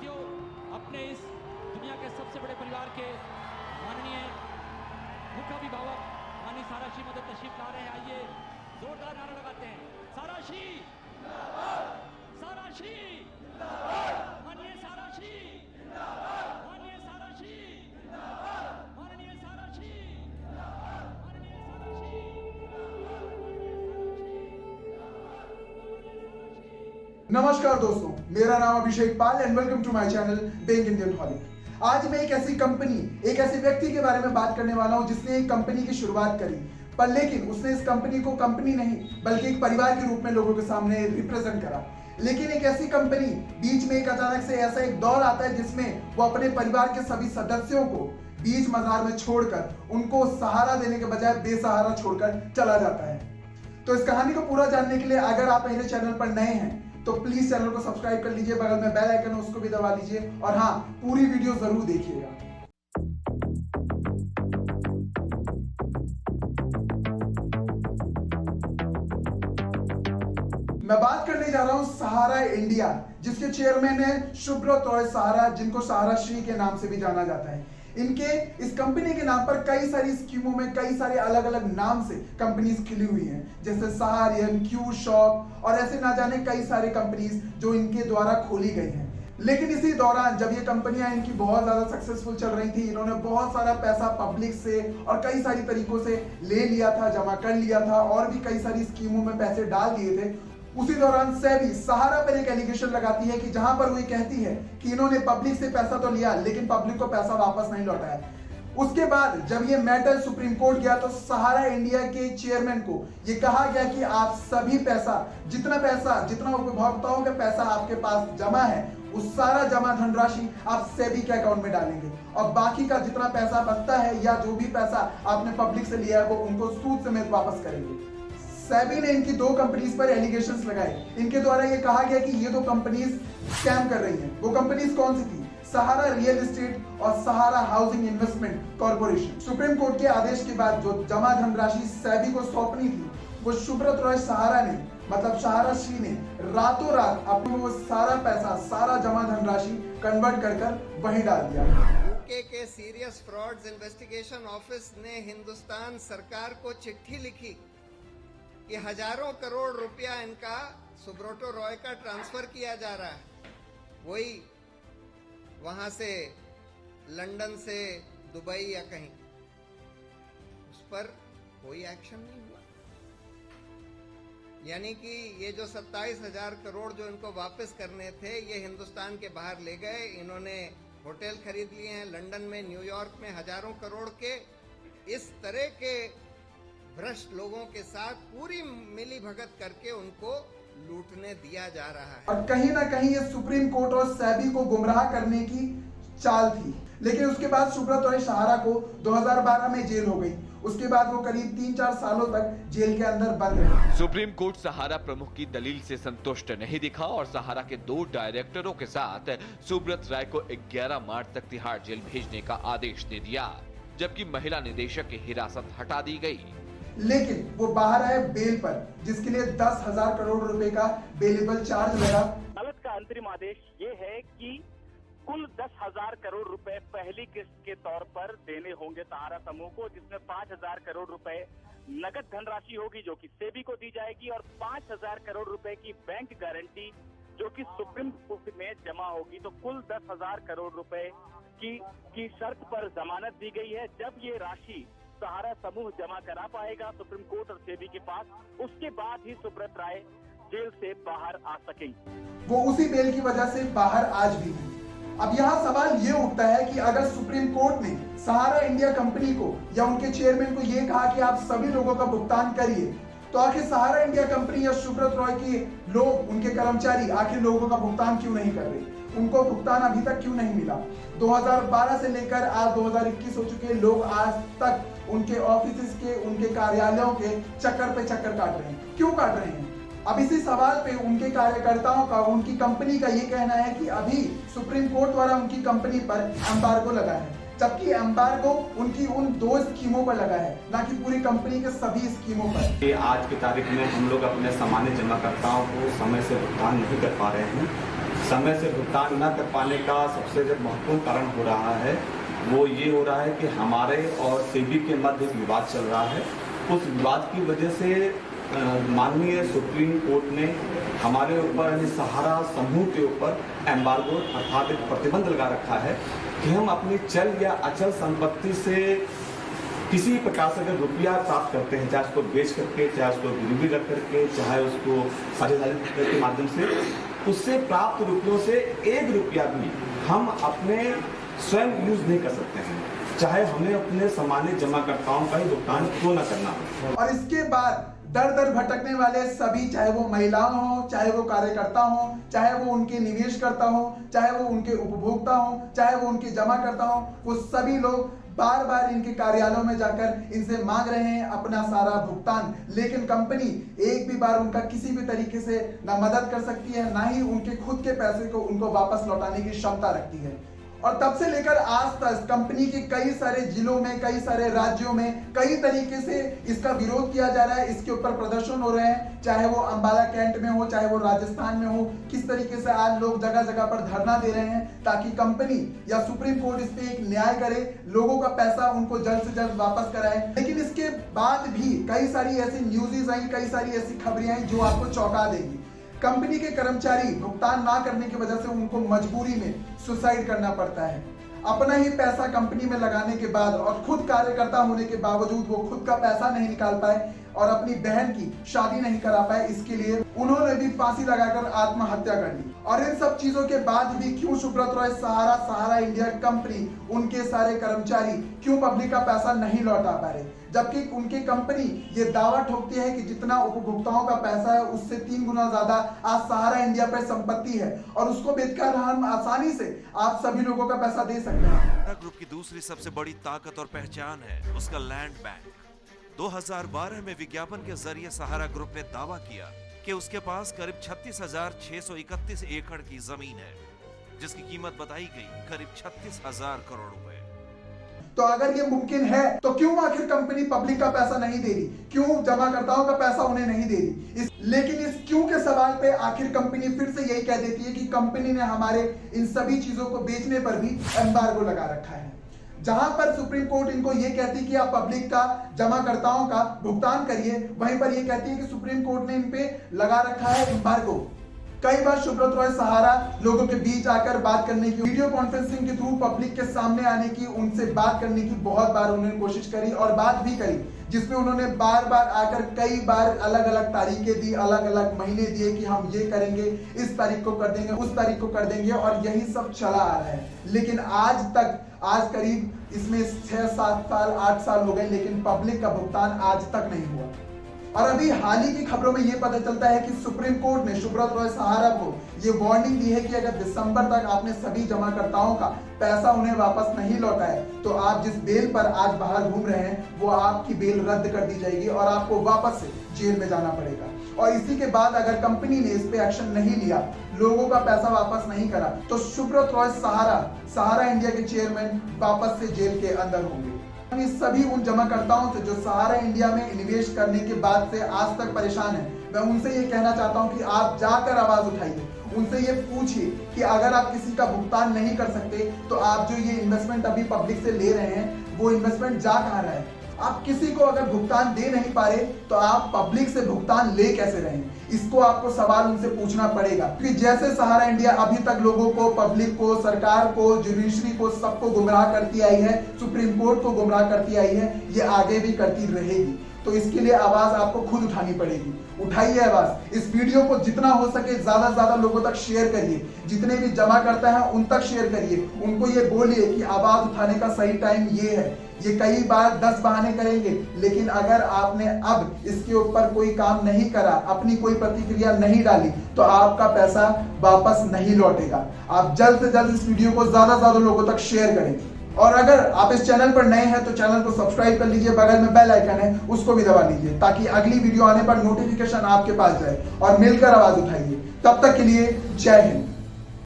साथियों, अपने इस दुनिया के सबसे बड़े परिवार के माननीय मुख्याभिभावक माननीय साराशी मदद तशरीफ ला रहे हैं। आइए जोरदार नारा लगाते हैं, साराशी साराशी माननीय साराशी माननीय साराशी माननीय साराशी माननीय साराशी। नमस्कार दोस्तों, मेरा नाम Abhishek Pal and welcome to my channel bank Indian holic. आज मैं एक ऐसी कंपनी, एक ऐसे व्यक्ति के बारे में बात करने वाला हूं जिसने एक कंपनी की शुरुआत करी, पर लेकिन उसने इस कंपनी को कंपनी नहीं बल्कि एक परिवार के रूप में लोगों के सामने रिप्रेजेंट करा। लेकिन एक ऐसी कंपनी बीच में एक अचानक से ऐसा एक दौर आता है जिसमें वो अपने परिवार के सभी सदस्यों को बीच मजार में छोड़कर उनको सहारा देने के बजाय बेसहारा छोड़कर चला जाता है। तो इस कहानी को पूरा जानने के लिए अगर आप मेरे चैनल पर नए हैं तो प्लीज चैनल को सब्सक्राइब कर लीजिए, बगल में बेल आइकन है उसको भी दबा लीजिए और हाँ, पूरी वीडियो जरूर देखिएगा। मैं बात करने जा रहा हूं सहारा इंडिया, जिसके चेयरमैन है सुब्रत रॉय सहारा, जिनको सहारा श्री के नाम से भी जाना जाता है। इनके इस कंपनी के नाम पर कई सारी स्कीमों में कई सारे अलग अलग नाम से कंपनीज खिली हुई हैं, जैसे सहारियन, क्यू शॉप और ऐसे ना जाने कई सारे कंपनीज जो इनके द्वारा खोली गई हैं। लेकिन इसी दौरान जब ये कंपनियां इनकी बहुत ज्यादा सक्सेसफुल चल रही थी, इन्होंने बहुत सारा पैसा पब्लिक से और कई सारी तरीकों से ले लिया था, जमा कर लिया था और भी कई सारी स्कीमों में पैसे डाल दिए थे। उसी दौरान सेबी सहारा पर एक एलिगेशन लगाती है कि जहां पर वो कहती है कि इन्होंने पब्लिक से पैसा तो लिया लेकिन पब्लिक को पैसा वापस नहीं लौटाया। उसके बाद जब ये मैटर सुप्रीम कोर्ट गया तो सहारा इंडिया के चेयरमैन को ये कहा गया कि आप सभी पैसा जितना उपभोक्ताओं का पैसा आपके पास जमा है, उस सारा जमा धनराशि आप सेबी के अकाउंट में डालेंगे और बाकी का जितना पैसा बचता है या जो भी पैसा आपने पब्लिक से लिया है वो उनको सूद समेत वापस करेंगे। सेबी ने इनकी दो कंपनीज पर एलिगेशंस लगाए। इनके द्वारा ये कहा गया कि ये दो कंपनीज स्कैम कर रही हैं। वो कंपनीज कौन सी थी? सहारा रियल एस्टेट और Sahara housing investment corporation. Supreme court के आदेश के बाद जो जमा धनराशि सेबी को सौंपनी थी वो सुब्रत रॉय सहारा ने, मतलब सहारा श्री ने रातों रात अपने वो सारा पैसा, सारा जमा धनराशि कन्वर्ट कर वहीं डाल दिया। यूके के सीरियस फ्रॉड्स इन्वेस्टिगेशन ऑफिस ने हिंदुस्तान सरकार को चिट्ठी लिखी कि हजारों करोड़ रुपया इनका सुब्रतो रॉय का ट्रांसफर किया जा रहा है, वही वहां से लंदन से दुबई या कहीं, उस पर कोई एक्शन नहीं हुआ। यानी कि ये जो 27,000 करोड़ जो इनको वापस करने थे ये हिंदुस्तान के बाहर ले गए। इन्होंने होटल खरीद लिए हैं लंदन में, न्यूयॉर्क में, हजारों करोड़ के। इस तरह के भ्रष्ट लोगों के साथ पूरी मिली भगत करके उनको लूटने दिया जा रहा है। और कहीं ना कहीं ये सुप्रीम कोर्ट और सेबी को गुमराह करने की चाल थी। लेकिन उसके बाद सुब्रत रॉय सहारा को 2012 में जेल हो गई। उसके बाद वो करीब 3-4 सालों तक जेल के अंदर बंद रहे। सुप्रीम कोर्ट सहारा प्रमुख की दलील से संतुष्ट नहीं दिखा और सहारा के 2 डायरेक्टरों के साथ सुब्रत राय को 11 मार्च तक तिहाड़ जेल भेजने का आदेश दे दिया, जबकि महिला निदेशक की हिरासत हटा दी गई। लेकिन वो बाहर आए बेल पर, जिसके लिए 10,000 करोड़ रुपए का बेलेबल चार्ज लगा। अदालत का अंतरिम आदेश ये है कि कुल 10,000 करोड़ रुपए पहली किस्त के तौर पर देने होंगे सहारा समूह को, जिसमें 5,000 करोड़ रुपए नगद धनराशि होगी जो कि सेबी को दी जाएगी और 5,000 करोड़ रुपए की बैंक गारंटी जो कि सुप्रीम कोर्ट में जमा होगी। तो कुल 10,000 करोड़ रुपए की शर्त पर जमानत दी गई है। जब ये राशि सहारा समूह जमा करा पाएगा सुप्रीम कोर्ट और सेबी के पास, उसके बाद ही सुब्रत राय जेल से बाहर आ सकेंगे। वो उसी बेल की वजह से बाहर आज भी हैं। अब यहाँ सवाल ये उठता है कि अगर सुप्रीम कोर्ट ने सहारा इंडिया कंपनी को या उनके चेयरमैन को ये कहा कि आप सभी लोगों का भुगतान करिए, तो आखिर सहारा इंडिया कंपनी या सुब्रत रॉय के लोग, उनके कर्मचारी आखिर लोगों का भुगतान क्यों नहीं कर रहे? उनको भुगतान अभी तक क्यों नहीं मिला? 2012 से लेकर आज 2021 हो चुके, लोग आज तक उनके ऑफिस के, उनके कार्यालयों के चक्कर पे चक्कर काट रहे हैं। क्यों काट रहे हैं? अब इसी सवाल पे उनके कार्यकर्ताओं का, उनकी कंपनी का ये कहना है कि अभी सुप्रीम कोर्ट द्वारा उनकी कंपनी पर एम्बार्गो लगा है, जबकि एम्बार्गो उनकी उन 2 स्कीमों पर लगा है, ना कि पूरी कंपनी के सभी स्कीमों पर। आज की तारीख में हम लोग अपने सामान्य जमाकर्ताओं को समय से भुगतान नहीं कर पा रहे हैं। समय से भुगतान न कर पाने का सबसे जो महत्वपूर्ण कारण हो रहा है वो ये हो रहा है कि हमारे और सेबी के मध्य एक विवाद चल रहा है। उस विवाद की वजह से माननीय सुप्रीम कोर्ट ने हमारे ऊपर यानी सहारा समूह के ऊपर एम्बार्गो अर्थात एक प्रतिबंध लगा रखा है कि हम अपनी चल या अचल संपत्ति से किसी प्रकार से अगर रुपया प्राप्त करते हैं, चाहे उसको बेच करके, चाहे उसको गिरवी रख करके, चाहे उसको साझेदारी के माध्यम से, उससे प्राप्त रुपयों से 1 रुपया भी हम अपने स्वयं यूज नहीं कर सकते हैं, चाहे हमें अपने सामान्य जमाकर्ताओं का ही भुगतान क्यों न करना हो। और इसके बाद दर दर भटकने वाले सभी, चाहे वो महिलाओं हो, चाहे वो कार्यकर्ता हो, चाहे वो उनके निवेशकर्ता हो, चाहे वो उनके उपभोक्ता हो, चाहे वो उनके जमाकर्ता हो, वो सभी लोग बार बार इनके कार्यालयों में जाकर इनसे मांग रहे हैं अपना सारा भुगतान, लेकिन कंपनी एक भी बार उनका किसी भी तरीके से ना मदद कर सकती है, ना ही उनके खुद के पैसे को उनको वापस लौटाने की क्षमता रखती है। और तब से लेकर आज तक कंपनी के कई सारे जिलों में, कई सारे राज्यों में कई तरीके से इसका विरोध किया जा रहा है, इसके ऊपर प्रदर्शन हो रहे हैं, चाहे वो अंबाला कैंट में हो, चाहे वो राजस्थान में हो। किस तरीके से आज लोग जगह जगह पर धरना दे रहे हैं ताकि कंपनी या सुप्रीम कोर्ट इस पे एक न्याय करे, लोगों का पैसा उनको जल्द से जल्द वापस कराए। लेकिन इसके बाद भी कई सारी ऐसी न्यूज़ आई, कई सारी ऐसी खबरें आई जो आपको चौंका देगी। कंपनी के कर्मचारी भुगतान ना करने की वजह से उनको मजबूरी में सुसाइड करना पड़ता है। अपना ही पैसा कंपनी में लगाने के बाद और खुद कार्यकर्ता होने के बावजूद वो खुद का पैसा नहीं निकाल पाए और अपनी बहन की शादी नहीं करा पाए, इसके लिए उन्होंने भी फांसी लगाकर आत्महत्या कर ली। और इन सब चीजों के बाद भी क्यों सुब्रत रॉय सहारा इंडिया कंपनी, उनके सारे कर्मचारी क्यों पब्लिक का पैसा नहीं लौटा पा रहे, जबकि उनकी कंपनी ये दावा ठोकती है कि जितना उपभोक्ताओं का पैसा है उससे 3 गुना ज्यादा आज सहारा इंडिया पर संपत्ति है और उसको बेचकर हम आसानी से आप सभी लोगों का पैसा दे सकते हैं। सहारा ग्रुप की दूसरी सबसे बड़ी ताकत और पहचान है उसका लैंड बैंक। 2012 में विज्ञापन के जरिए सहारा ग्रुप ने दावा किया कि उसके पास करीब 36,631 एकड़ की जमीन है, जिसकी कीमत बताई गई करीब 36,000 करोड़ रुपए। तो अगर ये मुमकिन है तो क्यों आखिर कंपनी पब्लिक का पैसा नहीं दे रही, क्यों जमाकर्ताओं का पैसा उन्हें नहीं दे रही? लेकिन इस क्यों के सवाल पे आखिर कंपनी फिर से यही कह देती है कि कंपनी ने हमारे इन सभी चीजों को बेचने पर भी एम्बार्गो लगा रखा है। जहां पर सुप्रीम कोर्ट इनको ये कहती कि आप पब्लिक का, जमाकर्ताओं का भुगतान करिए, वहीं पर ये कहती है कि सुप्रीम कोर्ट ने इन पे लगा रखा है एम्बार्गो। कई बार सुब्रत रॉय सहारा लोगों के बीच आकर बात करने की, वीडियो कॉन्फ्रेंसिंग के थ्रू पब्लिक के सामने आने की, उनसे बात करने की बहुत बार उन्होंने कोशिश करी और बात भी करी, जिसमें उन्होंने बार बार आकर कई बार अलग अलग तारीखें दी, अलग अलग महीने दिए कि हम ये करेंगे, इस तारीख को कर देंगे, उस तारीख को कर देंगे, और यही सब चला आ रहा है। लेकिन आज करीब इसमें 6-7 साल 8 साल हो गए, लेकिन पब्लिक का भुगतान आज तक नहीं हुआ। और अभी हाल ही की खबरों में यह पता चलता है कि सुप्रीम कोर्ट ने सुब्रत रॉय सहारा को यह वार्निंग दी है कि अगर दिसंबर तक आपने सभी जमाकर्ताओं का पैसा उन्हें वापस नहीं लौटाया तो आप जिस बेल पर आज बाहर घूम रहे हैं वो आपकी बेल रद्द कर दी जाएगी और आपको वापस से जेल में जाना पड़ेगा। और इसी के बाद अगर कंपनी ने इस पे एक्शन नहीं लिया, लोगों का पैसा वापस नहीं करा, तो सुब्रत रॉय सहारा इंडिया के चेयरमैन वापस से जेल के अंदर होंगे। सभी उन जमाकर्ताओं से जो सहारा इंडिया में निवेश करने के बाद से आज तक परेशान है, मैं उनसे ये कहना चाहता हूं कि आप जाकर आवाज उठाइए, उनसे ये पूछिए कि अगर आप किसी का भुगतान नहीं कर सकते तो आप जो ये इन्वेस्टमेंट अभी पब्लिक से ले रहे हैं वो इन्वेस्टमेंट जा कहां रहा है? आप किसी को अगर भुगतान दे नहीं पा रहे तो आप पब्लिक से भुगतान ले कैसे रहे हैं? इसको आपको सवाल उनसे पूछना पड़ेगा। क्योंकि जैसे सहारा इंडिया अभी तक लोगों को, पब्लिक को, सरकार को, जुडिशरी को, सबको गुमराह करती आई है, सुप्रीम कोर्ट को गुमराह करती आई है, ये आगे भी करती रहेगी। तो इसके लिए आवाज आपको खुद उठानी पड़ेगी। उठाइए आवाज, इस वीडियो को जितना हो सके ज्यादा से ज्यादा लोगों तक शेयर करिए, जितने भी जमा करता है उन तक शेयर करिए, उनको ये बोलिए कि आवाज उठाने का सही टाइम ये है। ये कई बार 10 बहाने करेंगे, लेकिन अगर आपने अब इसके ऊपर कोई काम नहीं करा, अपनी कोई प्रतिक्रिया नहीं डाली, तो आपका पैसा वापस नहीं लौटेगा। आप जल्द से जल्द इस वीडियो को ज्यादा से ज्यादा लोगों तक शेयर करें। और अगर आप इस चैनल पर नए हैं तो चैनल को सब्सक्राइब कर लीजिए, बगल में बेल आइकन है उसको भी दबा लीजिए, ताकि अगली वीडियो आने पर नोटिफिकेशन आपके पास जाए। और मिलकर आवाज उठाइए। तब तक के लिए जय हिंद।